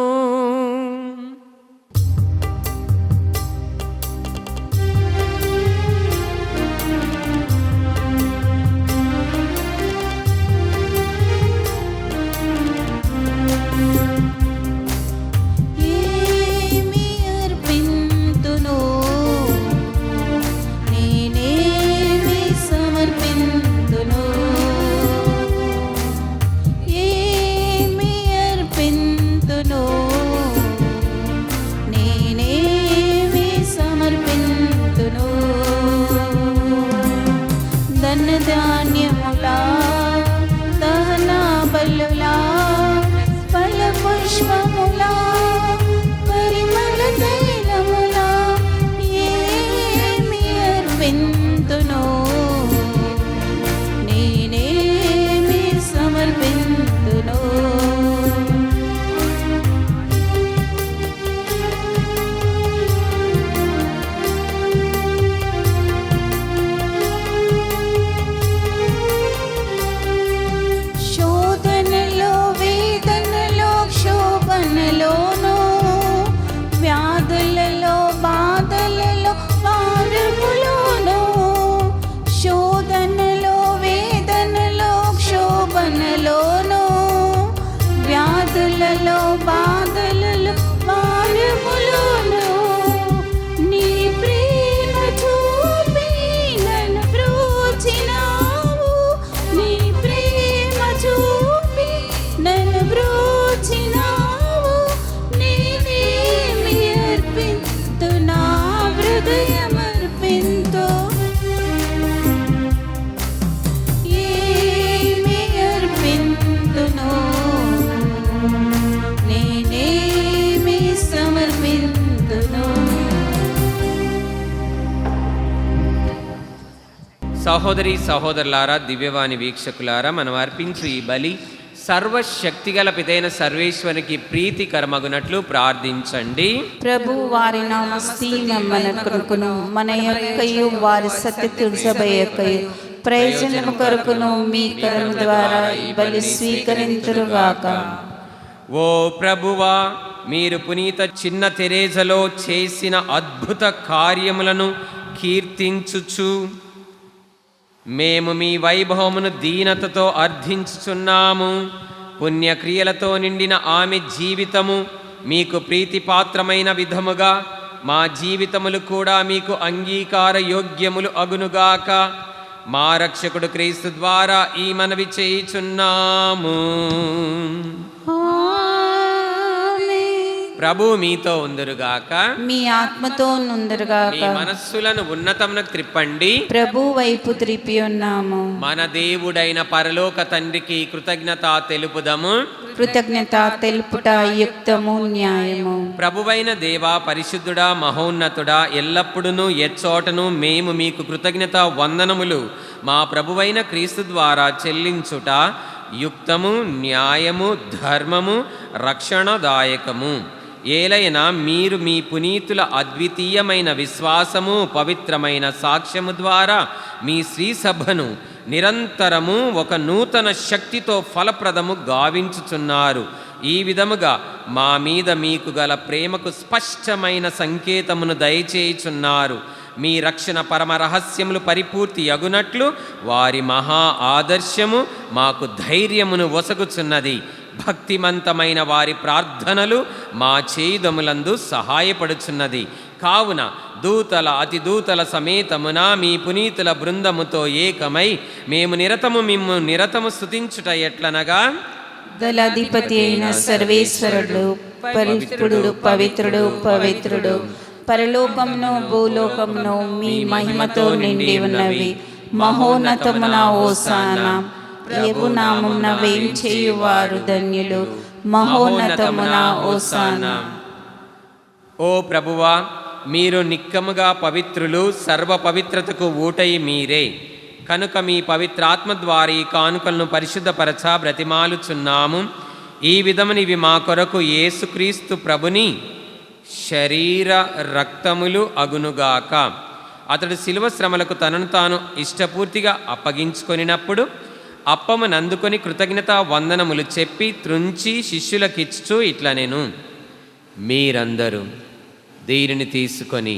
[SPEAKER 3] సహోదరి సహోదరులారా, దివ్యవాణి వీక్షకులారా, మనం అర్పించు ఈ బలి సర్వశక్తిగల పితైన సర్వేశ్వరికి ప్రీతికరమగునట్లు ప్రార్థించండి.
[SPEAKER 2] ప్రభు వారి నామస్తి మన కొరకును మన యొక్కయు వారి సత్యతుడు సభ యొక్కయు ప్రయోజనము కొరకును మీ కరము ద్వారా ఈ బలి స్వీకరింతురుగాక.
[SPEAKER 3] ఓ ప్రభువా, మీరు పునీత చిన్న తెరేజలో చేసిన అద్భుత కార్యములను కీర్తించుచు మేము మీ వైభవమును దీనతతో అర్థించుచున్నాము. పుణ్యక్రియలతో నిండిన ఆమె జీవితము మీకు ప్రీతిపాత్రమైన విధముగా మా జీవితములు కూడా మీకు అంగీకార యోగ్యములు అగునుగాక. మా రక్షకుడు క్రీస్తు ద్వారా ఈ మనవి చేయుచున్నాము. ప్రభు మీతో ఉందరుగాక,
[SPEAKER 2] మీ ఆత్మతో నుందరుగాక.
[SPEAKER 3] మీ మనస్సులను ఉన్నతమునకు త్రిప్పండి.
[SPEAKER 2] ప్రభు వైపు త్రిప్పి ఉన్నాము.
[SPEAKER 3] మన దేవుడైన పరలోక తండ్రికి కృతజ్ఞత తెలుపుదము.
[SPEAKER 2] కృతజ్ఞత తెలుపుట యుక్తము, న్యాయము.
[SPEAKER 3] ప్రభువైన దేవా, పరిశుద్ధుడా, మహోన్నతుడా, ఎల్లప్పుడూ ఎచ్చోటను మేము మీకు కృతజ్ఞత వందనములు మా ప్రభువైన క్రీస్తు ద్వారా చెల్లించుట యుక్తము, న్యాయము, ధర్మము, రక్షణదాయకము. ఏలైనా మీరు మీ పునీతుల అద్వితీయమైన విశ్వాసము, పవిత్రమైన సాక్ష్యము ద్వారా మీ శ్రీ సభను నిరంతరము ఒక నూతన శక్తితో ఫలప్రదము గావించుచున్నారు. ఈ విధముగా మా మీద మీకు గల ప్రేమకు స్పష్టమైన సంకేతమును దయచేయుచున్నారు. మీ రక్షణ పరమ రహస్యములు పరిపూర్తి అగునట్లు వారి మహా ఆదర్శము మాకు ధైర్యమును ఒసగుచున్నది. భక్తిమంతమైన వారి ప్రార్థనలు మా చేయుదములందు సహాయపడుచున్నది. కావున దూతల అతిదూతల సమేతమున మీ పునీతుల బృందముతో ఏకమై మేము నిరతము స్తుతించుట ఎట్లనగా,
[SPEAKER 2] దళాధిపతి అయిన సర్వేశ్వరుడు పరిశుద్ధుడు, పవిత్రుడు, పవిత్రుడు, పరలోకమును భూలోకమును మీ మహిమతో నిండి ఉన్నవి. మహోన్నతమున హోసానా. ప్రభు నామమున వేంచేయువారు ధన్యులు. మహోన్నతమున హోసానా.
[SPEAKER 3] ఓ ప్రభువా, మీరు నిక్కముగా పవిత్రులు, సర్వ పవిత్రతకు ఊటై మీరే. కనుక మీ పవిత్రాత్మ ద్వారా ఈ కానుకలను పరిశుద్ధపరచ బ్రతిమాలుచున్నాము. ఈ విధమునివి మా కొరకు యేసుక్రీస్తు ప్రభుని శరీర రక్తములు అగునుగాక. అతడు శిలువ శ్రమలకు తనను తాను ఇష్టపూర్తిగా అప్పగించుకొనినప్పుడు అప్పమునందుకొని కృతజ్ఞతా వందనములు చెప్పి త్రుంచి శిష్యులకిచ్చుచూ ఇట్లనెను, మీరందరూ దీనిని తీసుకొని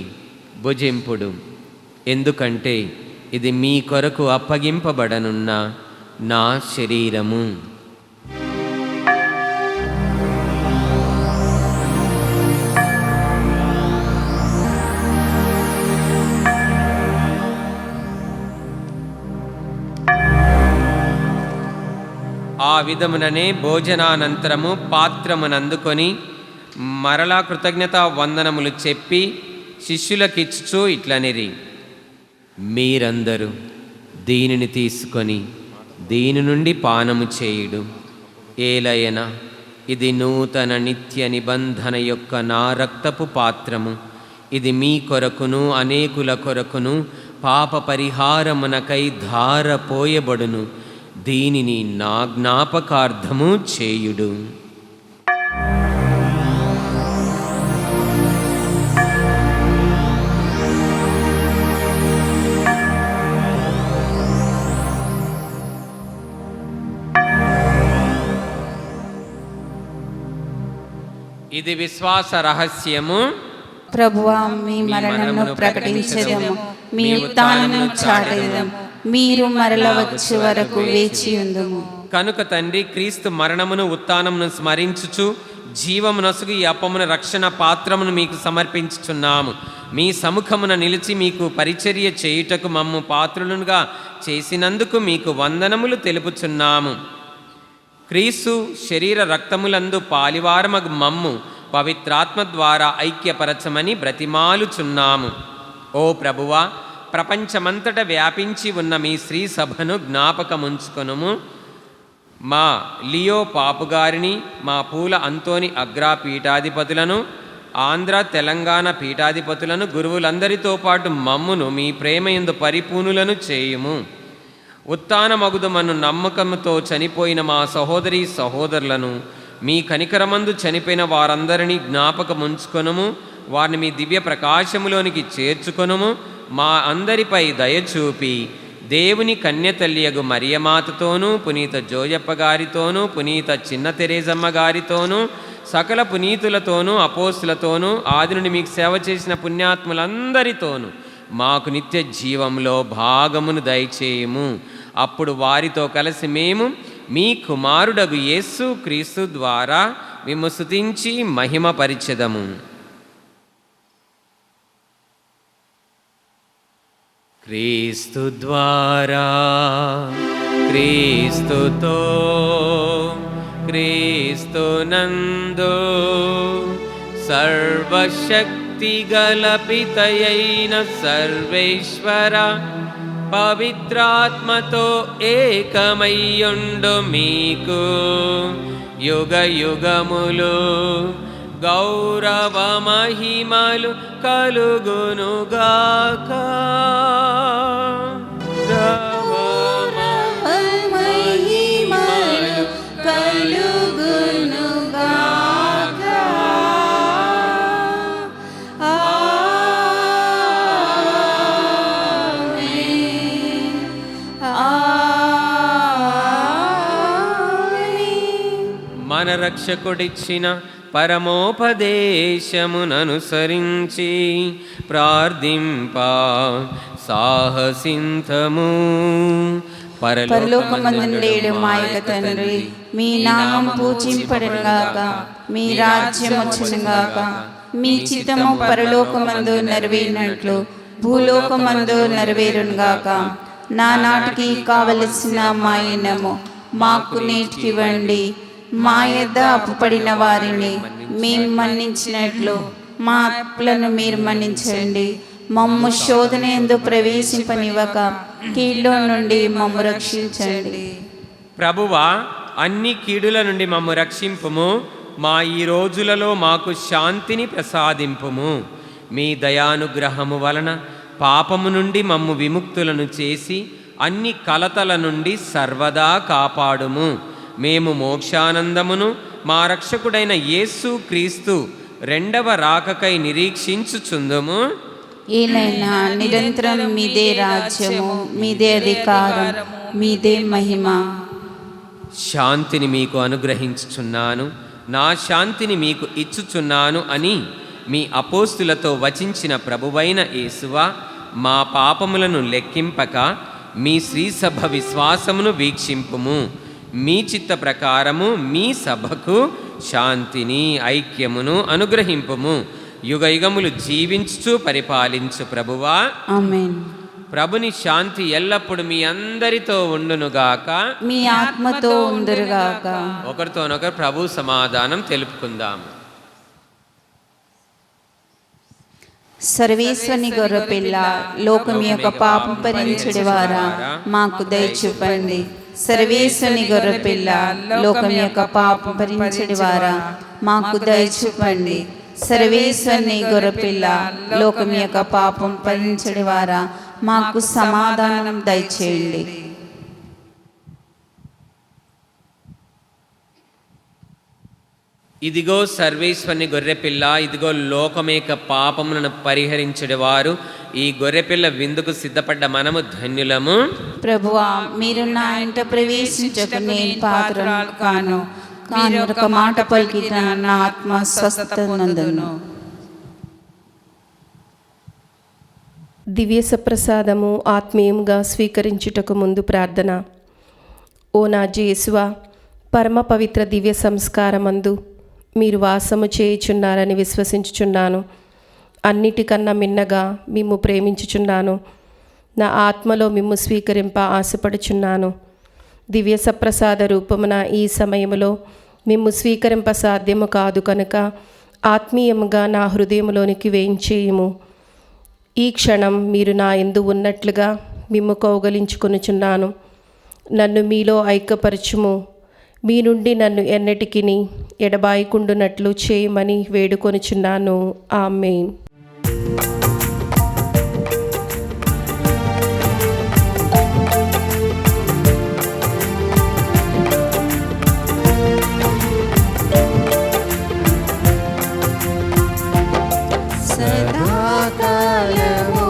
[SPEAKER 3] భుజింపుడు. ఎందుకంటే ఇది మీ కొరకు అప్పగింపబడనున్న నా శరీరము. ఆ విధముననే భోజనానంతరము పాత్రమునందుకొని మరలా కృతజ్ఞతా వందనములు చెప్పి శిష్యులకిచ్చుచూ ఇట్లనిరి, మీరందరూ దీనిని తీసుకొని దీని నుండి పానము చేయుడు. ఏలయన ఇది నూతన నిత్య నిబంధన యొక్క నా రక్తపు పాత్రము. ఇది మీ కొరకును అనేకుల కొరకును పాప పరిహారమునకై ధారపోయబడును. దీనిని నా జ్ఞాపకార్థము చేయుడు. ఇది విశ్వాస రహస్యము.
[SPEAKER 2] ప్రభువా, మీ మరణమును ప్రకటించెదము, మీ ఉత్థానమును చాటెదము. మీరు మరల వచ్చే వరకు వేచి ఉందుము.
[SPEAKER 3] కనుక తండ్రి, క్రీస్తు మరణమును ఉత్థానమును స్మరించుచు జీవమునసుగు ఈ అప్పమున రక్షణ పాత్రమును మీకు సమర్పించుచున్నాము. మీ సముఖమున నిలిచి మీకు పరిచర్య చేయుటకు మమ్ము పాత్రులుగా చేసినందుకు మీకు వందనములు తెలుపుచున్నాము. క్రీస్తు శరీర రక్తములందు పాలివారమగు మమ్ము పవిత్రాత్మ ద్వారా ఐక్యపరచమని బ్రతిమాలుచున్నాము. ఓ ప్రభువా, ప్రపంచమంతట వ్యాపించి ఉన్న మీ శ్రీ సభను జ్ఞాపకముంచుకొనుము. మా లియో పాపుగారిని, మా పూల అంతోని అగ్రా పీఠాధిపతులను, ఆంధ్ర తెలంగాణ పీఠాధిపతులను గురువులందరితో పాటు మమ్మును మీ ప్రేమయందు పరిపూర్ణులను చేయుము. ఉత్థానమగుదమను నమ్మకముతో చనిపోయిన మా సహోదరీ సహోదరులను మీ కనికరమందు చనిపోయిన వారందరినీ జ్ఞాపకముంచుకొనుము. వారిని మీ దివ్య ప్రకాశములోనికి చేర్చుకొనుము. మా అందరిపై దయచూపి దేవుని కన్యతల్లియగు మరియమాతతోనూ, పునీత జోయప్ప గారితోనూ, పునీత చిన్న తెరేజమ్మ గారితోనూ, సకల పునీతులతోనూ, అపోస్తులతోనూ, ఆది నుండి మీకు సేవ చేసిన పుణ్యాత్ములందరితోనూ మాకు నిత్య జీవంలో భాగమును దయచేయము. అప్పుడు వారితో కలిసి మేము మీ కుమారుడగు యేసు క్రీస్తు ద్వారా మిమ్ము స్తుతించి మహిమపరిచెదము. క్రీస్తు ద్వారా, క్రీస్తుతో, క్రీస్తునందు సర్వశక్తి గల పితయైన సర్వేశ్వర పవిత్రాత్మతో ఏకమయ్యుండు మీకు యుగ యుగములు గౌరవ మహిమలు కలుగునుగాక.
[SPEAKER 5] మహిమలు కలుగునుగాక. ఆమేన్. ఆమేన్.
[SPEAKER 3] మన రక్షకుడిచ్చిన పరమోపదేశముననుసరించి ప్రార్థింప సాహసింతము.
[SPEAKER 2] పరలోకమందుండేడు మా యొక్క తండ్రి, మీ నామం పూజింపడుగాక, మీ రాజ్యం వచ్చునుగాక, మీ చిత్తము పరలోకమందు నెరవేరినట్లు భూలోకమందు నెరవేరునుగాక. నానాటికి కావలసిన మా ఇన్నము మాకు నేటికివ్వండి. మా యొద్ద అప్పుపడిన వారిని మేము మన్నించినట్లు మా అప్పులను మీరు మన్నించండి. మమ్ము శోధన యందు ప్రవేశింపనివ్వక కీడులో నుండి మమ్ము రక్షించండి.
[SPEAKER 3] ప్రభువా, అన్ని కీడుల నుండి మమ్ము రక్షింపుము. మా ఈ రోజులలో మాకు శాంతిని ప్రసాదింపుము. మీ దయానుగ్రహము వలన పాపము నుండి మమ్ము విముక్తులను చేసి అన్ని కలతల నుండి సర్వదా కాపాడుము. మేము మోక్షానందమును మా రక్షకుడైన యేసు క్రీస్తు రెండవ రాకకై నిరీక్షించుచుందుము.
[SPEAKER 2] ఏలైనా నిరంతరం మీదే రాజ్యము, మీదే అధికారం, మీదే మహిమ.
[SPEAKER 3] శాంతిని మీకు అనుగ్రహించుచున్నాను, నా శాంతిని మీకు ఇచ్చుచున్నాను అని మీ అపోస్తులతో వచించిన ప్రభువైన యేసువా, మా పాపములను లెక్కింపక మీ శ్రీసభ విశ్వాసమును వీక్షింపుము. మీ చిత్త ప్రకారము మీ సభకు శాంతిని ఐక్యమును అనుగ్రహింపుము. యుగ యుగములు జీవించు పరిపాలించు ప్రభువా.
[SPEAKER 2] ఆమేన్.
[SPEAKER 3] ప్రభుని శాంతి ఎల్లప్పుడు మీ అందరితో ఉండునుగాక,
[SPEAKER 2] మీ ఆత్మతో ఉండురుగాక.
[SPEAKER 3] ఒకరితోనొకరు ప్రభు సమాధానం తెలుపుకుందాం.
[SPEAKER 2] సర్వేశ్వని గొర్రెపిల్ల, లోకం యొక్క పాపం భరించుడి వారా మాకు దయచూపండి. సర్వేశ్వని గొర్రెపిల్ల, లోకం యొక్క పాపం భరించుడి వారా మాకు దయచూపండి. సర్వేశ్వని గొర్రెపిల్ల, లోకం యొక్క పాపం భరించుడి వారా మాకు సమాధానం దయచేయండి.
[SPEAKER 3] ఇదిగో సర్వేశ్వరుని గొర్రెపిల్ల, ఇదిగో లోకమేక పాపములను పరిహరించెడివారు. ఈ గొర్రెపిల్ల విందుకు సిద్ధపడ్డ మనము ధన్యులము.
[SPEAKER 2] ప్రభువా, మీరు నా ఇంట ప్రవేశించకు నేను పాత్రను కాను, కానీ ఒక మాట పలికిన నా ఆత్మ స్వస్థత నందును.
[SPEAKER 6] దివ్య సప్రసాదము ఆత్మీయంగా స్వీకరించుటకు ముందు ప్రార్థన. ఓ నా యేసువా, పరమ పవిత్ర దివ్య సంస్కారమందు మీరు వాసము చేయుచున్నారని విశ్వసించుచున్నాను. అన్నిటికన్నా మిన్నగా మిమ్ము ప్రేమించుచున్నాను. నా ఆత్మలో మిమ్ము స్వీకరింప ఆశపడుచున్నాను. దివ్య సప్రసాద రూపమున ఈ సమయములో మిమ్ము స్వీకరింప సాధ్యము కాదు కనుక ఆత్మీయముగా నా హృదయములోనికి వేయించేయుము. ఈ క్షణం మీరు నా యందు ఉన్నట్లుగా మిమ్ము కౌగలించుకొనుచున్నాను. నన్ను మీలో ఐక్యపరచుము. మీ నుండి నన్ను ఎన్నటికిని ఎడబాయకుండునట్లు చేయమని వేడుకొనుచున్నాను. ఆమేన్.
[SPEAKER 2] సదాకాలము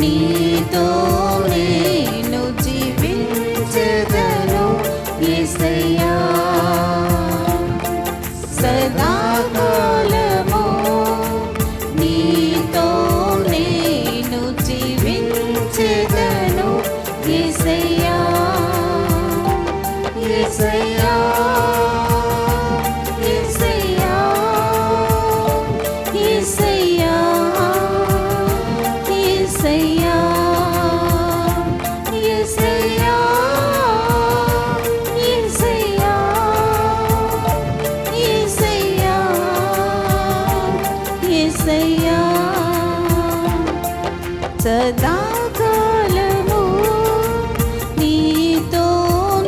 [SPEAKER 2] నీతో నేను జీవించెదను యేసయ్యా. సదాకాలము నీతో నేను జీవించెదను యేసయ్యా. యేసయ్యా, యేసయ్యా, యేసయ్యా, యేసయ్యా, యేసయ్యా, యేసయ్యా, యేసయ్యా, యేసయ్యా. సదాకాలము నీతో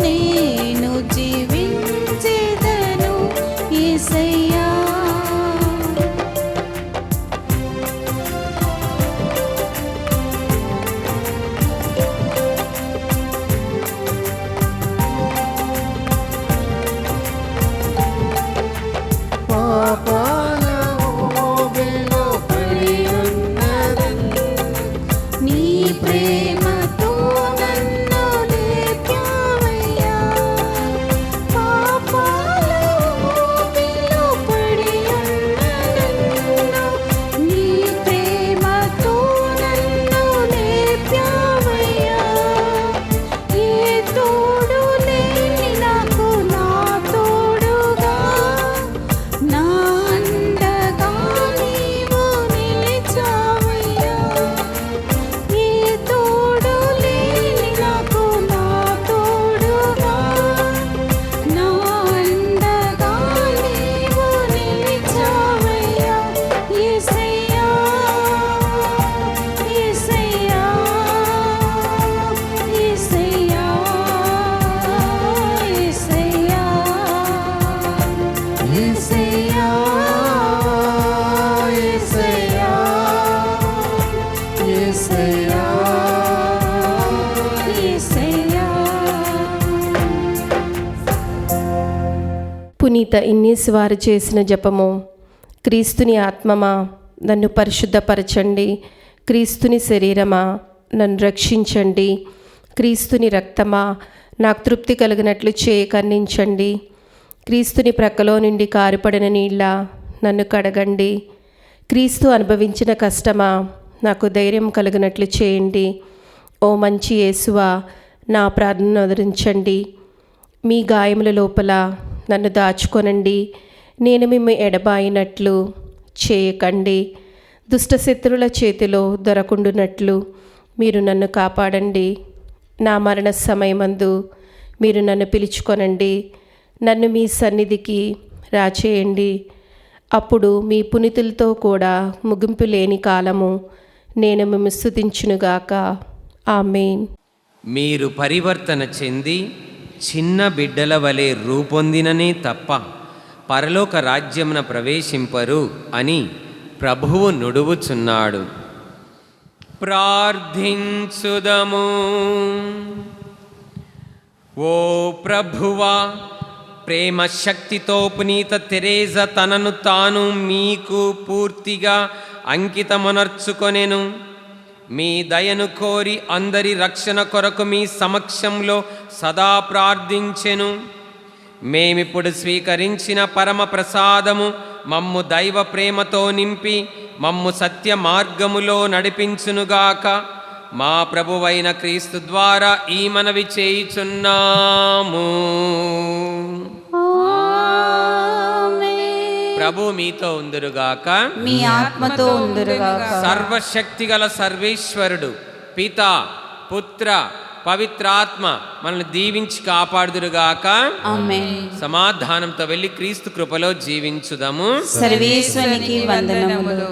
[SPEAKER 2] నేను జీవించెదను యేసయ్యా. నీ ప్రేమతో నన్ను లేపావయ్యా. పాపాల ఊబిలో పడి ఉన్న నన్ను నీ ప్రేమతో నన్ను లేపావయ్యా. ఏ తోడు లేని నాకు నా తోడుగా, నా అండగా నీవు నిలిచావయ్యా. ఏ తోడు లేని నాకు నా తోడుగా, నా అండగా నీవు నిలిచావయ్యా. యేసయ్యా, యేసయ్యా, యేసయ్యా, యేసయ్యా, యేసయ్యా, యేసయ్యా, యేసయ్యా.
[SPEAKER 6] పునీత ఇన్నీస్ వారు చేసిన జపము. క్రీస్తుని ఆత్మమా నన్ను పరిశుద్ధపరచండి, క్రీస్తుని శరీరమా నన్ను రక్షించండి, క్రీస్తుని రక్తమా నాకు తృప్తి కలిగినట్లు చేయి కన్నించండి, క్రీస్తుని ప్రక్కలో నుండి కారుపడిన నీళ్ళ నన్ను కడగండి, క్రీస్తు అనుభవించిన కష్టమా నాకు ధైర్యం కలిగినట్లు చేయండి. ఓ మంచి యేసువా నా ప్రార్థనను ఆదరించండి, మీ గాయముల లోపల నన్ను దాచుకొనండి, నేను మిమ్ము ఎడబాయినట్లు చేయకండి, దుష్టశత్రుల చేతిలో దొరకుండునట్లు మీరు నన్ను కాపాడండి. నా మరణ సమయమందు మీరు నన్ను పిలుచుకొనండి, నన్ను మీ సన్నిధికి రాచేయండి. అప్పుడు మీ పునీతులతో కూడా ముగింపు లేని కాలము నేను మిమ్ము స్తుతించునుగాక. ఆమేన్.
[SPEAKER 3] మీరు పరివర్తన చెంది చిన్న బిడ్డల వలె రూపొందిననే తప్ప పరలోక రాజ్యమున ప్రవేశింపరు అని ప్రభువు నుడువుచున్నాడు. ప్రార్థించుదము. ఓ ప్రభువా, ప్రేమ శక్తితో పునీత తెరేజా తనను తాను మీకు పూర్తిగా అంకితమునర్చుకొనెను. మీ దయను కోరి అందరి రక్షణ కొరకు మీ సమక్షంలో సదా ప్రార్థించెను. మేమిప్పుడు స్వీకరించిన పరమ ప్రసాదము మమ్ము దైవ ప్రేమతో నింపి మమ్ము సత్య మార్గములో నడిపించునుగాక. మా ప్రభువైన క్రీస్తు ద్వారా ఈ మనవి చేయుచున్నాము. ప్రభు మీతో ఉందురుగాక,
[SPEAKER 2] మీ ఆత్మతో ఉందురుగాక.
[SPEAKER 3] సర్వశక్తిగల సర్వేశ్వరుడు పితా పుత్ర పవిత్రాత్మ మనల్ని దీవించి కాపాడుదురుగాక.
[SPEAKER 2] ఆమేన్.
[SPEAKER 3] సమాధానంతో వెళ్ళి క్రీస్తు కృపలో జీవించుదాము.
[SPEAKER 2] సర్వేశ్వరునికి వందనములు.